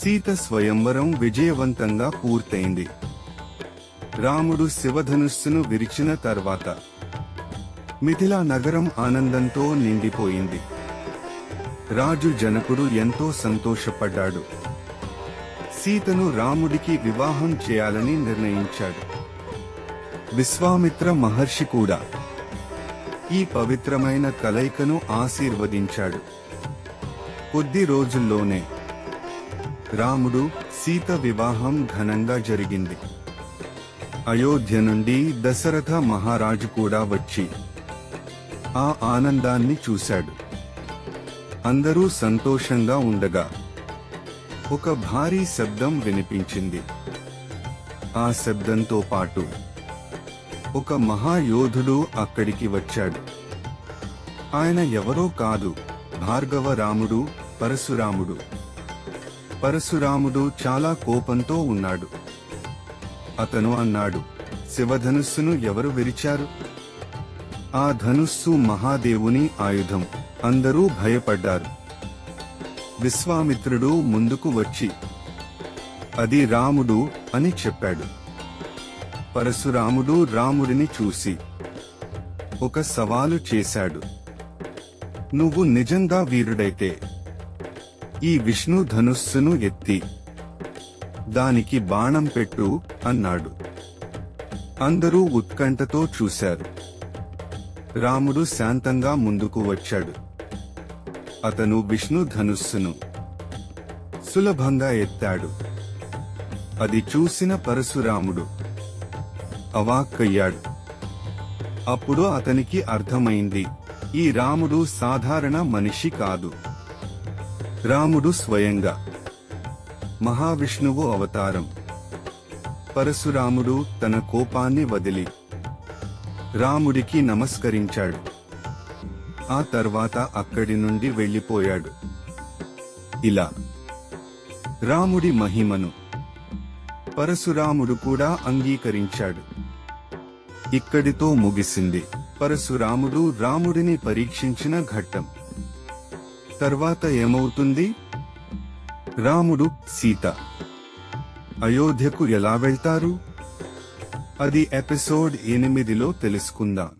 సీత స్వయంవరం విజయవంతంగా పూర్తయింది. రాముడు శివధనుస్సును విరిచిన తర్వాత మిథిలా నగరం ఆనందంతో నిండిపోయింది. రాజు జనకుడు ఎంతో సంతోషపడ్డాడు. సీతను రాముడికి వివాహం చేయాలని నిర్ణయించాడు. విశ్వామిత్ర మహర్షి కూడా ఈ పవిత్రమైన కలయికను ఆశీర్వదించాడు. కొద్ది రోజుల్లోనే రాముడు సీత వివాహం ఘనంగా జరిగింది. అయోధ్య నుండి దశరథ మహారాజు కూడా వచ్చి ఆ ఆనందాన్ని చూశాడు. అందరూ సంతోషంగా ఉండగా ఒక భారీ శబ్దం వినిపించింది. ఆ శబ్దంతో పాటు ఒక మహాయోధుడు అక్కడికి వచ్చాడు. ఆయన ఎవరో కాదు, భార్గవ రాముడు, పరశురాముడు. పరశురాముడు చాలా కోపంతో ఉన్నాడు. అతను అన్నాడు, శివధనుస్సును ఎవరు విరిచారు? ఆ ధనుస్సు మహాదేవుని ఆయుధం. అందరూ భయపడ్డారు. విశ్వామిత్రుడు ముందుకు వచ్చి అది రాముడు అని చెప్పాడు. పరశురాముడు రాముడిని చూసి ఒక సవాలు చేశాడు. నువ్వు నిజంగా వీరుడైతే ఈ విష్ణు ధనుస్సును ఎత్తి దానికి బాణం పెట్టు అన్నాడు. అందరూ ఉత్కంఠతో చూశారు. రాముడు శాంతంగా ముందుకు వచ్చాడు. అతను విష్ణు ధనుస్సును సులభంగా ఎత్తాడు. అది చూసిన పరశురాముడు అవాక్కయ్యాడు. అప్పుడు అతనికి అర్థమైంది, ఈ రాముడు సాధారణ మనిషి కాదు. రాముడు స్వయంగా మహావిష్ణువు అవతారం. పరశురాముడు తన కోపాన్ని వదిలి రాముడికి నమస్కరించాడు. ఆ తర్వాత అక్కడి నుండి వెళ్ళిపోయాడు. ఇలా రాముడి మహిమను పరశురాముడు కూడా అంగీకరించాడు. ఇక్కడితో ముగిసింది పరశురాముడు రాముడిని పరీక్షించిన ఘట్టం. తర్వాత ఏమవుతుంది? రాముడు, సీత అయోధ్యకు ఎలా వెళ్తారు? అది ఎపిసోడ్ 8లో తెలుసుకుందాం.